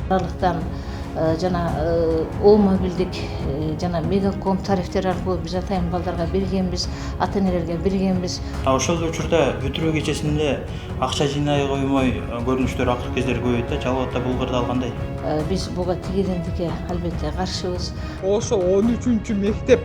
Aralıktan jana o mobildik jana Megacom tarifleri arkылуу biz атайын балдарга бергенбиз, ата-энелерге бергенбиз. Ошол учурда бүтүрүү кечесинде акча жыйнай коймой көрүнүштөр акыркы кездери көбөйт да, Жалал-Абадта бул кырдаал кандай? Биз буга тигиден-тиге албетте каршыбыз. Ошо 13-чү мектеп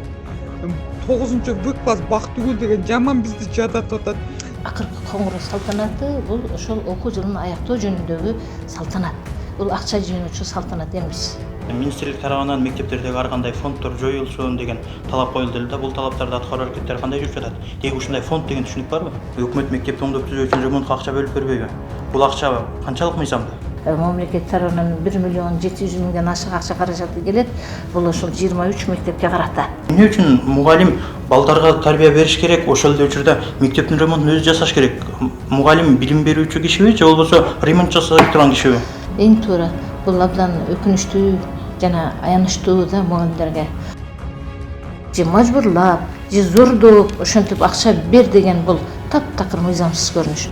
9-чу В класс Бактыгүл деген жаман бизди жадатып атат. Акыркы коңгуроо салтанаты бул ошол окуу жылын аяктоо жөнүндөгү салтанат. Бул акча жыйноочу салтанат эмес. Министрлик тарабынан мектептердеги ар кандай фонддор жоюлсун деген талап коюлду эле да, бул талаптарды аткаруу аракеттери кандай жүрүп жатат? Деги ушундай фонд деген түшүнүк барбы? Өкмөт мектепти оңдоп түзөө үчүн ремонтко акча бөлүп бербейби? Бул акча канчалык мыйзамдуу? Мамлекет тарабынан 1.700.000 ашык акча каражаты келет. Бул ошол 23 мектепке карата. Эмне үчүн мугалим балдарга тарбия бериш керек, ошол эле учурда мектептин ремонтун өзү жасаш керек? Мугалим билим берүүчү кишиби же болбосо ремонт жасай турган кишиби? Эң туура бул абдан өкүнүчтүү жана аянычтуу да мугалимдерге. Же мажбурлап, же зордоп, ошентип акча бер деген бул таптакыр мыйзамсыз көрүнүш.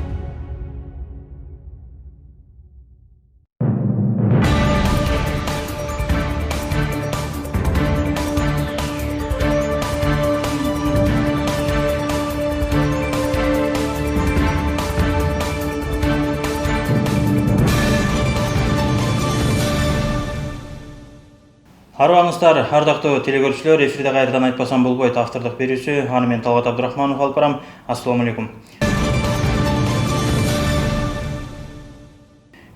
Арбаңыздар, ардактуу телекөрүүчүлөр, эфирде кайрадан айтпасам болбойт автордук берүүсү. Аны мен Талгат Абдурахманов алып барам. Ассаламу алейкум.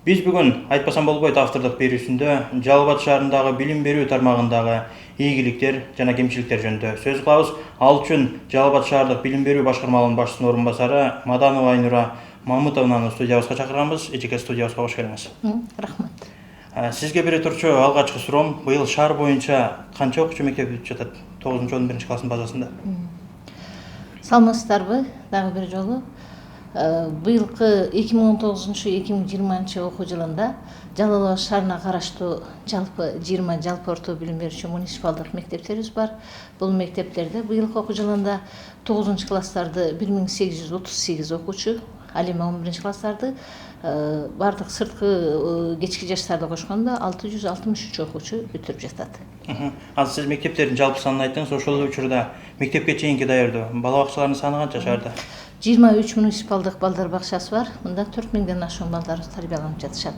Биз бүгүн айтпасам болбойт автордук берүүсүндө Жалал-Абад шаарындагы билим берүү тармагындагы ийгиликтер жана кемчиликтер жөнүндө сөз кылабыз. Ал үчүн Жалал-Абад шаардык билим берүү башкармалыгынын башчысынын орун басары Маданова Айнура Мамытовнаны студиябызга чакырганбыз. Эжеке студиябызга кош келиңиз. Рахмат. Сизге бере турчу алгачкы суроом, быйыл шаар боюнча канча окуучу мектеп бүтүп жатат 9-11 класстын базасында? Саламатсыздарбы? Дагы бир жолу. Быйылкы 2019-2020 окуу жылында Жалал-Абад шаарына караштуу жалпы 20 жалпы орто билим берүүчү муниципалдык мектептерибиз бар. Бул мектептерде быйылкы окуу жылында 9-класстарды 1838 окуучу, ал эми 11-класстарды бардык сырткы кечки жаштарды кошкондо 663 окуучу бүтүрүп жатат. Азыр сиз мектептердин жалпы санын айттыңыз, ошол учурда мектепке чейинки даярдоо бала бакчаларынын саны канча шаарда? 23 муниципалдык балдар бакчасы бар. Мында 4000ден ашуун балдар тарбияланып жатышат.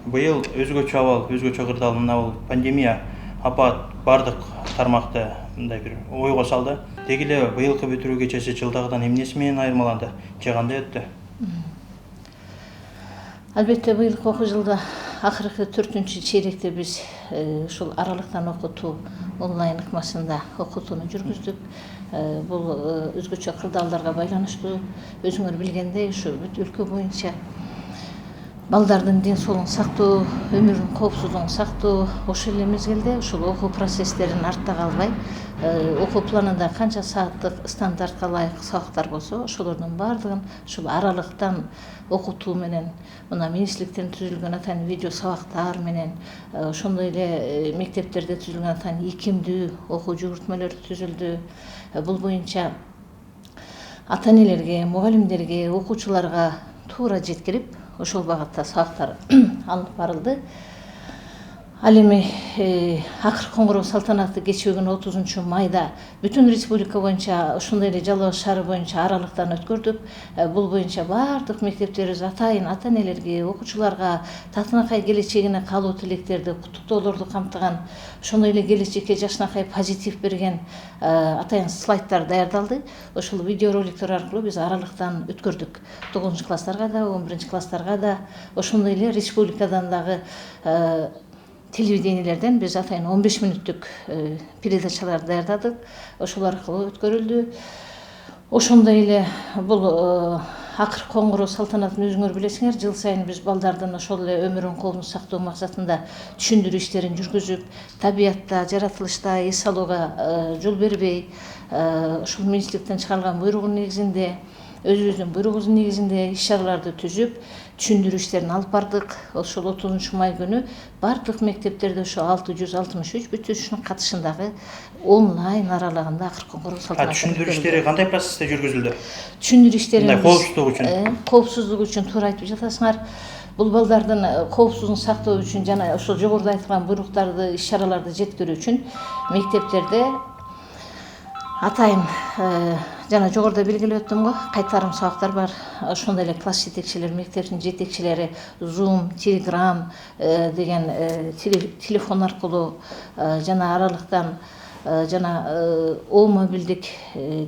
Быйыл өзгөчө абал, өзгөчө кырдаал, мына бул пандемия, апат бардык тармакты мындай бир ойго салды. Деги эле быйылкы бүтүрүү кечеси жылдагыдан эмнеси менен айырмаланды? Же кандай өттү? Албетте быйылкы окуу жылда акыркы 4-чейректе биз ушул аралыктан окутуу онлайн ыкмасында окутууну жүргүздүк. Бул өзгөчө кырдаалдарга байланыштуу. Өзүңөр билгендей, ушу бүт өлкө боюнча балдардын ден соолугун сактоо, өмүрүнүн коопсуздугун сактоо, ошол эле мезгилде ушул окуу процесстерин артта калбай, окуу планында канча сааттык стандартка ылайык сабактар болсо, ошолордун баардыгын ушул аралыктан окутуу менен, мына министрликтен түзүлгөн атайын видео сабактар менен, ошондой эле мектептерде түзүлгөн атайын ийкимдүү окуу жүгүртмөлөр түзүлдү. Бул боюнча ата-энелерге, мугалимдерге, окуучуларга туура жеткирип, ошол багытта сабактар алынып барылды. Ал эми акыркы коңгуроо салтанаты кечээ күнү 30 майда бүтүн республика боюнча, ошондой эле Жалал-Абад шаары боюнча аралыктан өткөрдүк. Бул боюнча баардык мектептерибиз атайын ата-энелерге, окуучуларга татынакай келечегине калуу тилектерди, куттуктоолорду камтыган, ошондой эле келечекке жакшынакай позитив берген атайын слайдтар даярдалды. Ошол видеороликтер аркылуу биз аралыктан өткөрдүк. 9-класстарга да, 11-класстарга да, ошондой эле республикадан дагы телевидениелерден биз атайын 15 мүнөттүк передачалар даярдадык. Ошол аркылуу өткөрүлдү. Ошондой эле бул акыркы коңгуроо салтанатын өзүңөр билесиңер, жыл сайын биз балдардын ошол эле өмүрүн коопун сактоо максатында түшүндүрүү иштерин жүргүзүп, табиятта, жаратылышта эс алууга жол бербей, ошол министрликтен чыгарылган буйругун негизинде, өзүбүздүн буйругубуздун негизинде иш-чараларды түзүп, түшүндүрүү иштерин алып бардык. Ошол 30 май күнү бардык мектептерде ошо 663 бүтүүчүнүн катышындагы онлайн аралыгында акыркы коңгуроо салтанаты. Түшүндүрүү иштери кандай процессте жүргүзүлдү? Түшүндүрүү иштери коопсуздук үчүн. Коопсуздук үчүн туура айтып жатасыңар. Бул балдардын коопсуздугун сактоо үчүн жана ошол жогоруда айтылган буйруктарды, иш-чараларды жеткирүү үчүн мектептерде атайын жана жогоруда белгилеп өттүм го, кайтарым сабактар бар. Ошондой эле класс жетекчилери, мектептин жетекчилери Zoom, Telegram деген телефон аркылуу жана аралыктан жана О мобилдик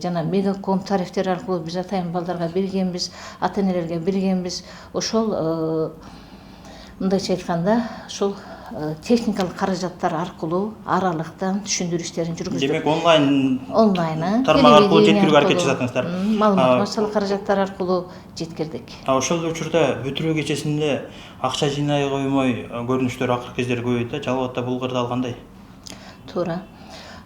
жана Мегаком тарифтери аркылуу биз атайын балдарга бергенбиз, ата-энелерге бергенбиз. Ошол мындайча айтканда, ошол техникалык каражаттар аркылуу аралыктан түшүндүрүү иштерин жүргүздүк. Демек онлайн тармак аркылуу жеткирүүгө аракет жасадыңыздар. Маалымат массалык каражаттар аркылуу жеткирдик. Ошол учурда бүтүрүү кечесинде акча жыйнай коймой көрүнүштөр акыркы кездери көбөйдү да. Жалал Абадта бул кырдаал кандай? Туура.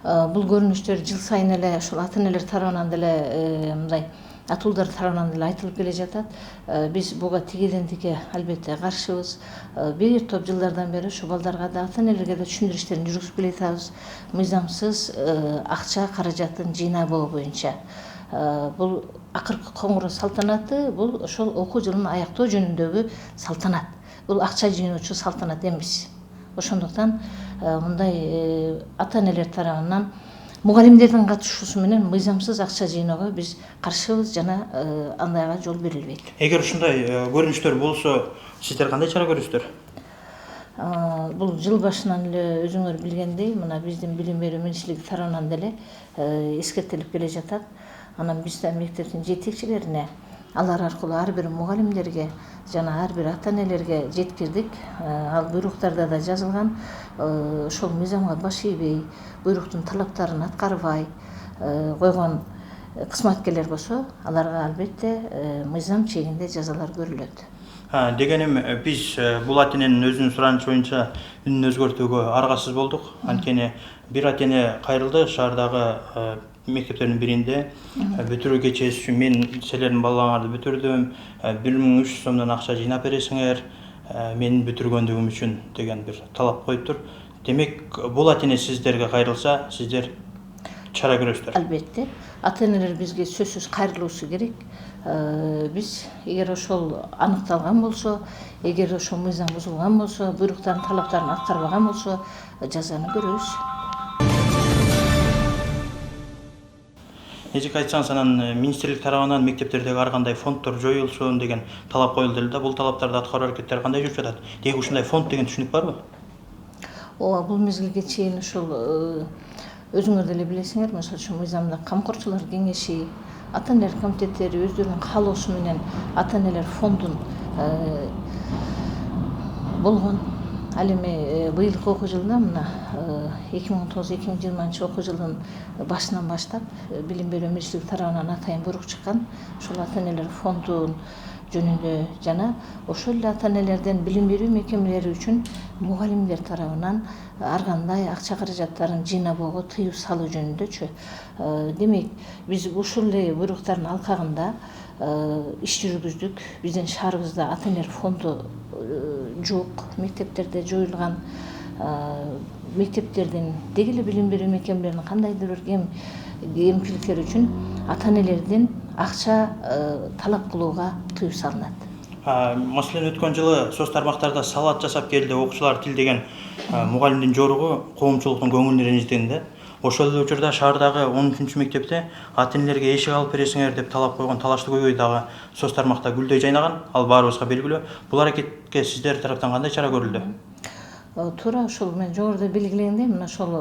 Бул көрүнүштөр жыл сайын эле ошол ата-энелер тарабынан деле мындай атуулдар тарабынан деле айтылып келе жатат. Биз буга тигиден тиге албетте каршыбыз. Бир топ жылдардан бери ошо балдарга да, ата-энелерге да түшүндүрүү иштерин жүргүзүп келе жатабыз. Мыйзамсыз акча каражатын жыйнабоо боюнча. Бул акыркы коңгуроо салтанаты, бул ошол окуу жылын аяктоо жөнүндөгү салтанат. Бул акча жыйноочу салтанат эмес. Ошондуктан мындай ата-энелер тарабынан мугалимдердин катышуусу менен мыйзамсыз акча жыйноого биз каршыбыз жана андайга жол берилбейт. Эгер ушундай көрүнүштөр болсо, сиздер кандай чара көрөсүздөр? Бул жыл башынан эле өзүңөр билгендей, мына биздин билим берүү министрлиги тарабынан деле эскертилип келе жатат. Анан биз да мектептин жетекчилерине, алар аркылуу ар бир мугалимдерге жана ар бир ата-энелерге жеткирдик. Ал буйруктарда да жазылган. Ошол мыйзамга баш ийбей, буйруктун талаптарын аткарбай койгон кызматкерлер болсо, аларга албетте мыйзам чегинде жазалар көрүлөт. Дегеним, биз бул ата-эненин өзүнүн суранычы боюнча үнүн өзгөртүүгө аргасыз болдук. Анткени бир ата-эне кайрылды шаардагы мектептердин биринде. Бүтүрүү кечеси үчүн мен силердин балаңарды бүтүрдүм, 1300 сомдон акча жыйнап бересиңер, менин бүтүргөндүгүм үчүн деген бир талап коюптур. Демек, бул ата-эне сиздерге кайрылса, сиздер чара көрөсүздөр. Албетте, ата-энелер бизге сөзсүз кайрылуусу керек. Биз эгер ошол аныкталган болсо, эгер ошол мыйзам бузулган болсо, буйруктардын талаптарын аткарбаган болсо, жазаны көрөбүз. Эжек айтсаңыз, анан министрлик тарабынан мектептердеги ар кандай фонддор жоюлсун деген талап коюлду эле да. Бул талаптарды аткаруу аракеттери кандай жүрүп жатат? Деги ушундай фонд деген түшүнүк барбы? Ооба, бул мезгилге чейин ошол өзүңөр деле билесиңер, мисалы үчүн мыйзамда камкорчулар кеңеши, ата-энелер комитеттери өздөрүнүн каалоосу менен ата-энелер фондун болгон. Ал эми быйылкы окуу жылында мына 2019-2020 окуу жылдын башынан баштап билим берүү министрлиги тарабынан атайын буйрук чыккан. Ошол ата-энелер фондун жөнүндө жана ошол эле ата-энелерден билим берүү мекемелери үчүн мугалимдер тарабынан ар кандай акча каражаттарын жыйнабоого тыюу салуу жөнүндөчү. Демек, биз ушул эле буйруктардын алкагында иш жүргүздүк. Биздин шаарыбызда ата-энелер фонду жок, мектептерде жоюлган. Мектептердин деги эле билим берүү мекемелеринин кандайдыр бир кемчиликтери үчүн ата-энелердин акча талап кылууга тыюу салынат. Маселен, өткөн жылы соц тармактарда салаат жасап келди, окуучулар тил деген мугалимдин жоругу коомчулуктун көңүлүн ренжиттигин да. Ошол эле учурда шаардагы 13 мектепте ата-энелерге эшик алып бересиңер деп талап койгон талаштуу көйгөй дагы соц тармакта гүлдөй жайнаган. Ал баарыбызга белгилүү. Бул аракетке сиздер тараптан кандай чара көрүлдү? Туура ошол мен жогоруда белгилегендей, мына ошол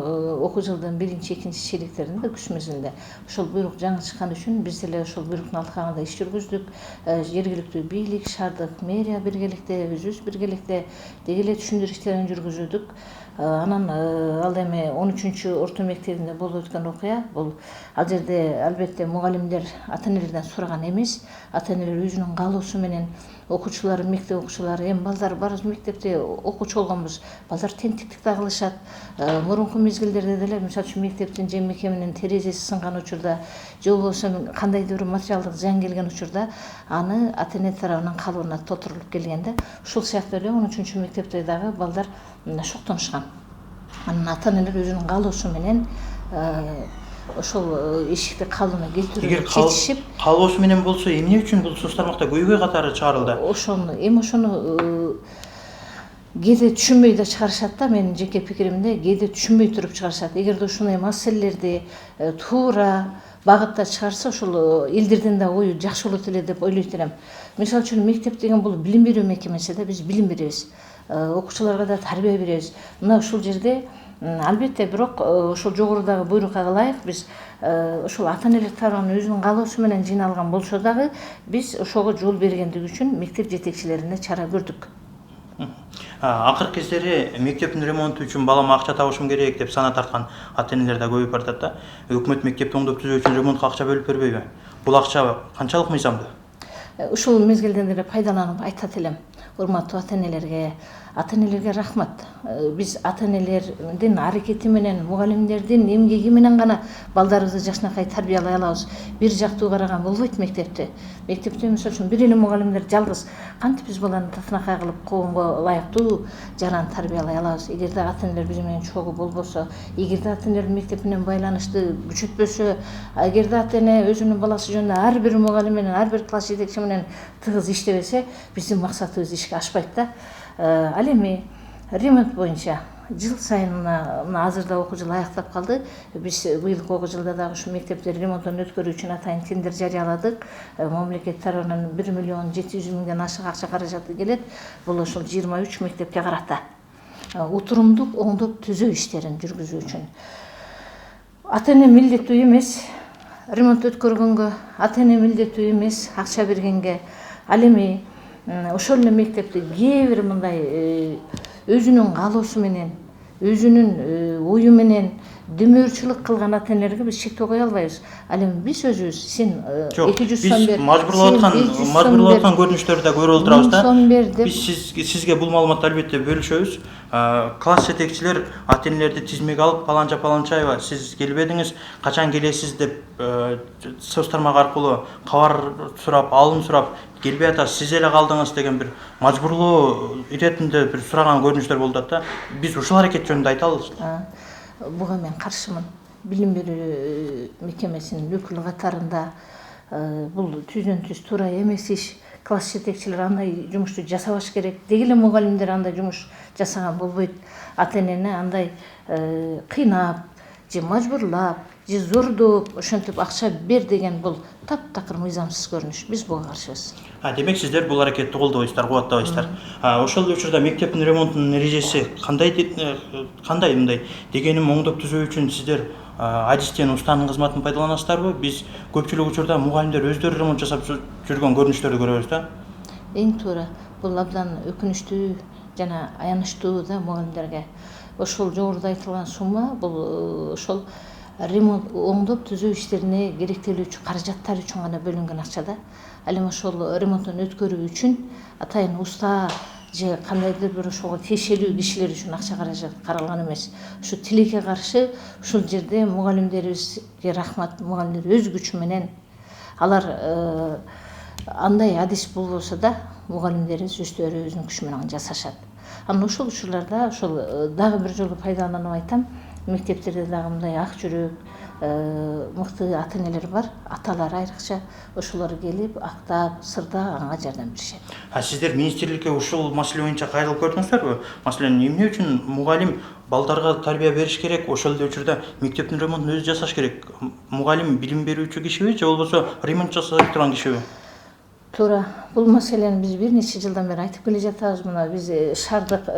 окуу жылдын 1-2 чейректеринде, күз мезгилинде ошол буйрук жаңы чыккан үчүн биз деле ошол буйруктун алкагында иш жүргүздүк. Жергиликтүү бийлик, шаардык мэрия биргеликте, өзүбүз биргеликте деги эле түшүндүрүү иштерин жүргүздүк. Анан ал эми 13 орто мектебинде болуп өткөн окуя. Бул ал жерде албетте мугалимдер ата-энелерден сураган эмес. Ата-энелер өзүнүн каалоосу менен окуучулар, мектеп окуучулары, эми балдар барыбыз мектепте окуучу болгонбуз. Балдар тентиктик да кылышат. Мурунку мезгилдерде деле мисалы үчүн мектептин же мекеменин терезеси сынган учурда, же болбосо кандайдыр бир материалдык зыян келген учурда аны ата-эне тарабынан калыбына толтурулуп келгенде, ушул сыяктуу эле 13 мектепте дагы балдар шоктонушкан. Анан ата-энелер өзүнүн каалоосу менен ошол эшикти калыбына Эгер келтирүүгө жетишип, калбоосу менен болсо эмне үчүн бул соц тармакта көйгөй катары чыгарылды? ошону кээде түшүнбөй да чыгарышат да. Менин жеке пикиримде кээде түшүнбөй туруп чыгарышат. Эгерде ушундай маселелерди туура багытта чыгарса, ошол элдердин да ою жакшы болот эле деп ойлойт элем. Мисалы үчүн мектеп деген бул билим берүү мекемеси да, биз билим беребиз, окуучуларга да тарбия беребиз. Мына ушул жерде албетте бирок ошол жогорудагы буйрукка ылайык биз ошол ата энелер тарабынан өзүнүн каалоосу менен жыйналган болсо дагы биз ошого жол бергендик үчүн мектеп жетекчилерине чара көрдүк. Акыркы кездери мектептин ремонту үчүн балам акча табышым керек деп сана тарткан ата энелер да көбөйүп баратат да. Өкмөт мектепти оңдоп түзөө үчүн ремонтко акча бөлүп бербейби? Бул акча канчалык мыйзамдуу? Ушул мезгилден деле пайдаланып айтат элем. Урматтуу ата энелерге рахмат. Биз ата энелердин аракети менен, мугалимдердин эмгеги менен гана балдарыбызды жакшынакай тарбиялай алабыз. Бир жактуу караган болбойт мектепти. Мектепте мисалы үчүн бир эле мугалимдер жалгыз кантип биз баланы татынакай кылып коомго ылайыктуу жаран тарбиялай алабыз? Эгерде ата энелер биз менен чогуу болбосо, эгерде ата энелер мектеп менен байланышты күчөтпөсө, эгерде ата эне өзүнүн баласы жөнүндө ар бир мугалим менен, ар бир класс жетекчи менен тыгыз иштебесе, биздин максатыбыз ишке ашпайт да. Ал эми ремонт боюнча жыл сайын мына азырда окуу жылы аяктап калды. Биз быйылкы окуу жылда дагы ушу мектептерди ремонттон өткөрүү үчүн атайын тендер жарыяладык. Мамлекет тарабынан 1 миллион 700 миңден ашык акча каражаты келет. Бул ошол 23 мектепке карата утурумдук оңдоп түзөө иштерин жүргүзүү үчүн. Ата эне милдеттүү эмес ремонт өткөргөнгө, ата эне милдеттүү эмес акча бергенге. Ал эми ошол эле мектепти кээ бир мындай өзүнүн каалоосу менен, өзүнүн ою менен дөмөрчүлүк кылган ата энелерге биз чектөө кое албайбыз. Ал эми биз өзүбүз сен 200 сом бер, мажбурлап аткан көрүнүштөрдү да көрүп отурабыз да. Биз сизге бул маалыматты албетте бөлүшөбүз. Класс жетекчилер ата энелерди тизмеге алып, паланча-паланчаева сиз келбедиңиз, качан келесиз деп соц тармагы аркылуу кабар сурап, алым сурап келбей атасыз, сиз эле калдыңыз деген бир мажбурлоо иретинде бир сураган көрүнүштөр болуп атат да. Биз ушул аракет жөнүндө айта алабыз. Буга мен каршымын. Билим берүү мекемесинин өкүлү катарында бул түздөн түз туура эмес иш. Класс жетекчилер андай жумушту жасабаш керек. Деги эле мугалимдер андай жумуш жасаган болбойт. Ата энени андай кыйнап, же мажбурлап, же зордоп, ошентип акча бер деген бул таптакыр мыйзамсыз көрүнүш. Биз буга каршыбыз. Демек сиздер бул аракетти колдойсуздар, кубаттабайсыздар. Ошол учурда мектептин ремонтунун эрежеси кандай мындай дегеним оңдоп түзөө үчүн сиздер адистен устанын кызматын пайдаланасыздарбы? Биз көпчүлүк учурда мугалимдер өздөрү ремонт жасап жүргөн көрүнүштөрдү көрөбүз да. Эң туура. Бул абдан өкүнүчтүү жана аянычтуу да мугалимдерге. Ошол жогоруда айтылган сумма бул ошол ремонт оңдоп түзөө иштерине керектелүүчү каражаттар үчүн гана бөлүнгөн акча да. Ал эми ошол ремонттон өткөрүү үчүн атайын уста же кандайдыр бир ошого тиешелүү кишилер үчүн акча каражат каралган эмес. Ушу тилекке каршы ушул жерде мугалимдерибизге рахмат. Мугалимдер өз күчү менен алар андай адис болбосо да мугалимдерибиз өздөрү өзүнүн күчү менен жасашат. Анан ошол учурларда ошол дагы бир жолу пайдаланып айтам. Мектептерде дагы мындай ак жүрөк, мыкты ата энелер бар, аталар айрыкча, ошолор келип, актап, сырдап ага жардам беришет. Сиздер министрликке ушул маселе боюнча кайрылып көрдүңүздөрбү? Маселен, эмне үчүн мугалим балдарга тарбия бериш керек, ошол эле учурда мектептин ремонтун өзү жасаш керек? Мугалим билим берүүчү кишиби же болбосо ремонт жасай турган кишиби? Туура. Бул маселени биз бир нече жылдан бери айтып келе жатабыз. Мына биз шаардык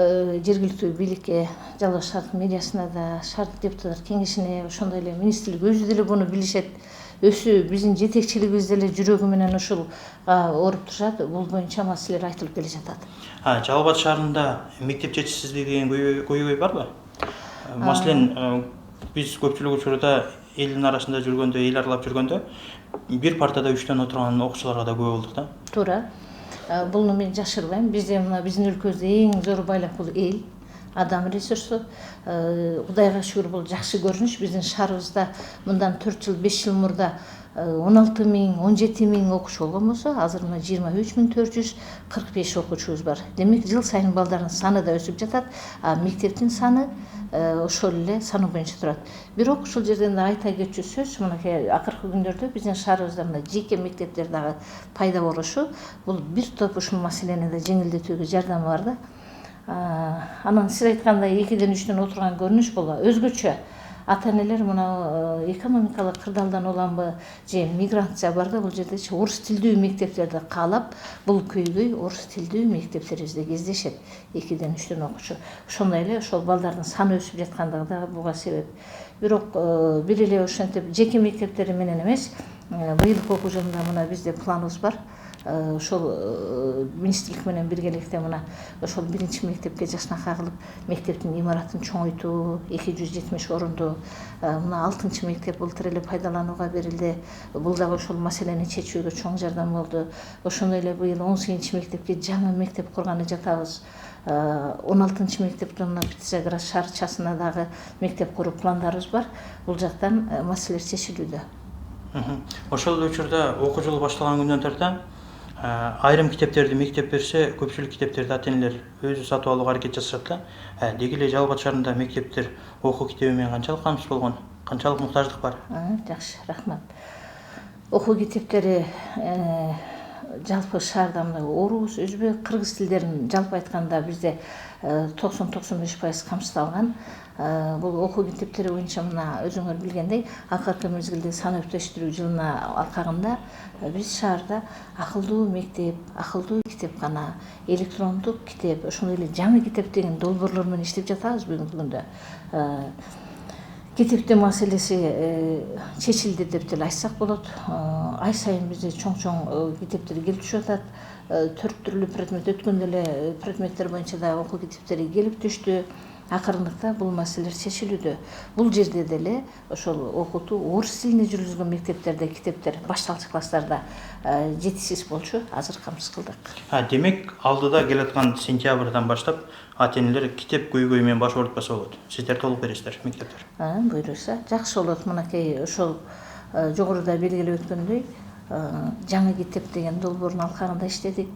жергиликтүү бийликке, Жалал Абад шаардык мэриясына да, шаардык депутаттар кеңешине, ошондой эле министрлик өзү деле буну билишет. Өсү биздин жетекчилигибиз деле жүрөгү менен ушул ооруп турушат. Бул боюнча маселелер айтылып келе жатат. Жалал Абад шаарында мектеп жетишсиздиги деген көйгөй барбы? Маселен, биз көпчүлүк учурда элдин арасында жүргөндө, эл аралап жүргөндө бир партада 3төн отурган окуучуларга да күбө болдук да. Туура. Буну мен жашырбайм. Бизде мына биздин өлкөбүздө эң зор байлык бул эл, адам ресурсу. Кудайга шүгүр бул жакшы көрүнүш. Биздин шаарыбызда мындан 4 жыл, 5 жыл мурда 16.000, 17.000 окуучу болгон болсо, азыр мына 23.445 окуучубуз бар. Демек жыл сайын балдардын саны да өсүп жатат, а мектептин саны ошол эле саны боюнча турат. Бирок ушул жерден да айта кетчү сөз, мынакей акыркы күндөрдө биздин шаарыбызда мына жеке мектептер дагы пайда болушу, бул бир топ ушул маселени да жеңилдетүүгө жардамы бар да. Анан сиз айткандай 2-3 отурган көрүнүш бул өзгөчө. Ата-энелер мына экономикалык кырдаалдан уламбы же миграция бар да, бул жердечи орус тилдүү мектептерди каалап, бул көйгөй орус тилдүү мектептерибизде кездешет. 2-3 окуучу. Ошондой эле ошол балдардын саны өсүп жаткандыгы да буга себеп. Бирок бир эле ошентип жеке мектептери менен эмес, быйылкы окуу жылында мына бизде планыбыз бар. Ошол министрлик менен биргеликте мына ошол 1 мектепке жакшынакай кылып мектептин имаратын чоңойтуу, 270 орунду мына 6 мектеп былтыр эле пайдаланууга берилди. Бул дагы ошол маселени чечүүгө чоң жардам болду. Ошондой эле быйыл 18 мектепке жаңы мектеп курганы жатабыз. 16 мектепте мына Петроград шаарчасына дагы мектеп куруу пландарыбыз бар. Бул жактан маселелер чечилүүдө. Ошол учурда окуу жылы башталган күндөн тарта айрым китептерди мектеп берсе, көпчүлүк китептерди ата-энелер өзү сатып алууга аракет жасашат да. Деги эле Жалал Абад шаарында мектептер окуу китеби менен канчалык камсыз болгон? Канчалык муктаждык бар? Жакшы, рахмат. Окуу китептери жалпы шаарда мына орус, өзбек, кыргыз тилдерин жалпы айтканда бизде 90-95% камсыздалган. Бул окуу китептери боюнча мына өзүңөр билгендей, акыркы мезгилде санаптештирүү жылына алкагында биз шаарда акылдуу мектеп, акылдуу китепкана, электрондук китеп, ошондой эле жаңы китеп деген долбоорлор менен иштеп жатабыз бүгүнкү күндө. Китептин маселеси чечилди деп деле айтсак болот. Ай сайын бизде чоң китептер келип түшүп атат. 4 түрлүү предмет өткөндө эле предметтер боюнча да окуу китептери келип түштү. Акырындыкта бул маселелер чечилүүдө. Бул жерде деле ошол окутуу орус тилинде жүргүзүлгөн мектептерде китептер башталгыч класстарда жетишсиз болчу, азыр камсыз кылдык. Демек, алдыда келаткан сентябрдан баштап ата-энелер китеп көйгөйү менен баш оорутпаса болот. Сиздер толук бересиздер мектептер. Буйруса жакшы болот. Мынакей ошол жогоруда белгилеп өткөндөй, жаңы китеп деген долбоордун алкагында иштедик.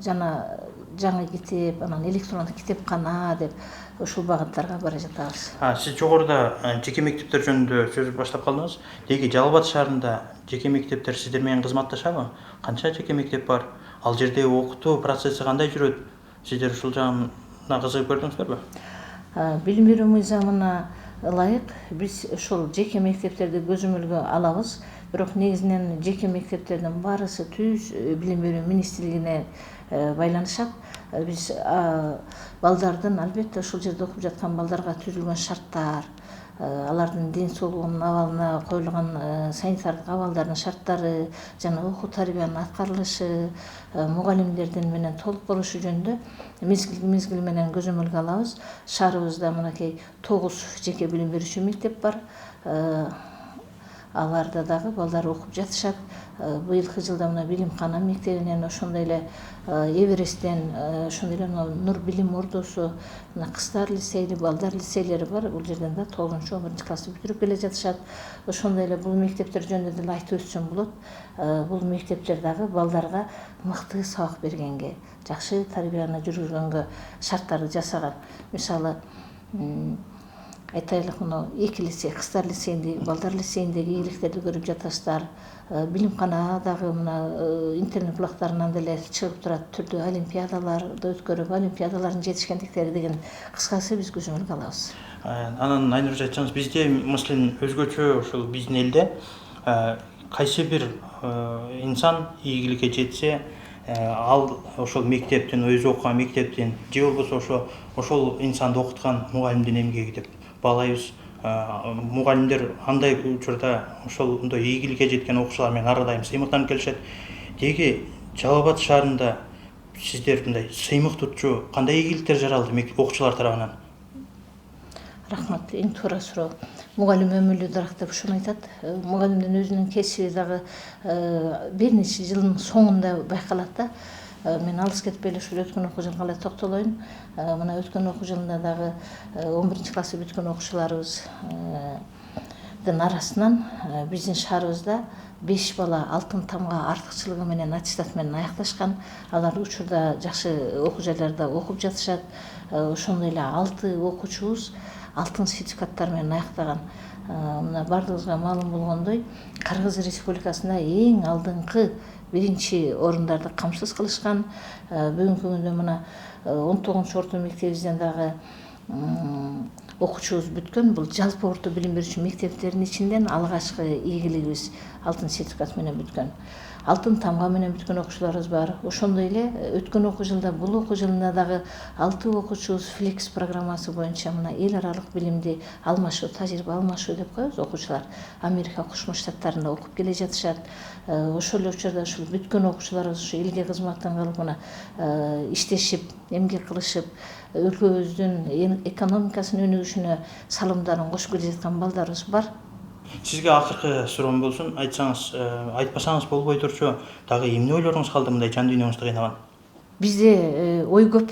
Жана жаңы китеп, анан электрондук китепкана деп ушул багыттарга бара жатабыз. Сиз жогоруда жеке мектептер жөнүндө сөз баштап калдыңыз. Деги Жалал Абад шаарында жеке мектептер сиздер менен кызматташабы? Канча жеке мектеп бар? Ал жерде окутуу процесси кандай жүрөт? Сиздер ушул жагына кызыгып көрдүңүздөрбү? Билим берүү мыйзамына ылайык биз ошол жеке мектептерди көзөмөлгө алабыз. Бирок негизинен жеке мектептердин баарысы түз билим берүү министрлигине байланышат. Биз балдардын албетте ошол жерде окуп жаткан балдарга түзүлгөн шарттар, алардын ден соолугунун абалына коюлган санитардык абалдардын шарттары жана окуу тарбиянын аткарылышы, мугалимдердин менен толук болушу жөнүндө мезгил менен көзөмөлгө алабыз. Шаарыбызда мынакей 9 жеке билим берүүчү мектеп бар. Аларда дагы балдар окуп жатышат. Быйылкы жылда мына Билимкана мектебинен, ошондой эле Эвересттен, ошондой эле Нур билим ордосу, мына кыздар лицейли, балдар лицейлери бар. Бул жерден да 9-11 классты бүтүрүп келе жатышат. Ошондой эле бул мектептер жөнүндө деле айтып өтсөм болот. Бул мектептер дагы балдарга мыкты сабак бергенге, жакшы тарбияны жүргүзгөнгө шарттарды жасаган. Мисалы, айтайлык мына 2 лицей, кыздар лицейиндеги, балдар лицейиндеги ийгиликтерди көрүп жатасыздар. Билимкана дагы мына интернет булактарынан деле чыгып турат, түрдүү олимпиадаларды өткөрүп, олимпиадалардын жетишкендиктери деген кыскасы биз көзөмөлгө алабыз. Анан айнырып айтсаңыз, бизде маселен өзгөчө ошол биздин элде кайсы бир инсан ийгиликке жетсе, ал ошол мектептин, өзү окуган мектептин же болбосо ошол инсанды окуткан мугалимдин эмгеги деп баалайбыз. Мугалимдер андай учурда ошондой ийгиликке жеткен окуучулар менен ар дайым сыймыктанып келишет. Деги Жалал Абад шаарында сиздер мындай сыймык турчу кандай ийгиликтер жаралды окуучулар тарабынан? Рахмат, эң туура суроо. Мугалим өмүрлүү дарак деп ушуну айтат. Мугалимдин өзүнүн кесиби дагы бир нече жылдын соңунда байкалат да. Мен алыс кетпей ушул өткөн окуу жылга эле токтолоюн. Мына өткөн окуу жылында дагы 11 классы бүткөн окуучуларыбыз арасынан биздин шаарыбызда 5 бала алтын тамга артыкчылыгы менен аттестат менен аякташкан. Алар учурда жакшы окуу жайларда окуп жатышат. Ошондой эле 6 окуучубуз алтын сертификаттар менен аяктаган. Мына бардыгыбызга маалым болгондой, Кыргыз Республикасында эң алдыңкы биринчи орундарды камсыз кылышкан. Бүгүнкү күндө мына 19 орто мектебибизден дагы окуучубуз бүткөн. Бул жалпы орто билим берүүчү мектептердин ичинден алгачкы ийгилигибиз алтын сертификат менен бүткөн. Алтын тамга менен бүткөн окуучуларыбыз бар. Ошондой эле өткөн окуу жылда, бул окуу жылында дагы 6 окуучубуз Flex программасы боюнча мына эл аралык билимди алмашуу, тажрыйба алмашуу деп коебуз. Окуучулар Америка Кошмо Штаттарында окуп келе жатышат. Ошол эле учурда ушул бүткөн окуучуларыбыз ушу элге кызматтан кылып мына иштешип, эмгек кылышып, өлкөбүздүн экономикасынын өнүгүшүнө салымдарын кошуп келе жаткан балдарыбыз бар. Сизге акыркы суроом болсун, айтпасаңыз болбой турчу, дагы эмне ойлоруңуз калды мындай жан дүйнөңүздү кыйнаган? Бизде ой көп,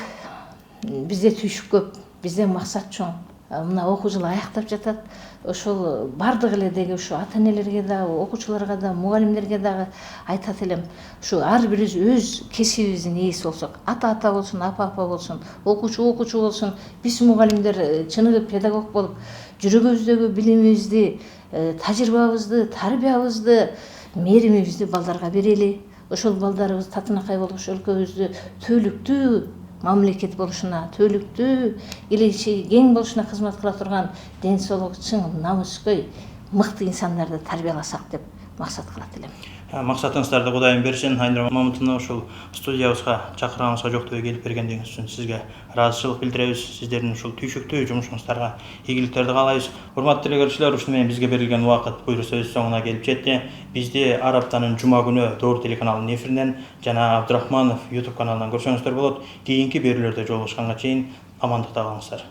бизде түйшүк көп, бизде максат чоң. Мына окуу жылы аяктап жатат. Ошол бардык эле деги ушу ата-энелерге да, окуучуларга да, мугалимдерге дагы айтат элем. Ушу ар бирибиз өз кесибибиздин ээси болсок, ата болсун, апа болсун, окуучу болсун, биз мугалимдер чыныгы педагог болуп, жүрөгүбүздөгү билимибизди, тажрыйбабызды, тарбиябызды, мээримибизди балдарга берели. Ошол балдарыбыз татынакай болгуч өлкөбүздү түбөлүктүү мамлекет болушуна, түбөлүктүү келечеги кең болушуна кызмат кыла турган ден соолугу чың, намыскөй, мыкты инсандарды тарбияласак деп максат кылат элем. Максатыңыздарды Кудайым берсин. Айнура Мамытовна, ушул студиябызга чакырганыңызга жоктубой келип бергендигиңиз үчүн сизге ыраазычылык билдиребиз. Сиздердин ушул түйшүктүү жумушуңуздарга ийгиликтерди каалайбыз. Урматтуу телекөрүүчүлөр, ушуну менен бизге берилген убакыт буйруса өз соңуна келип жетти. Бизди ар аптанын жума күнү Доор телеканалынын эфиринен жана Абдурахманов YouTube каналынан көрсөңүздөр болот. Кийинки берүүлөрдө жолугушканга чейин амандыкта калыңыздар.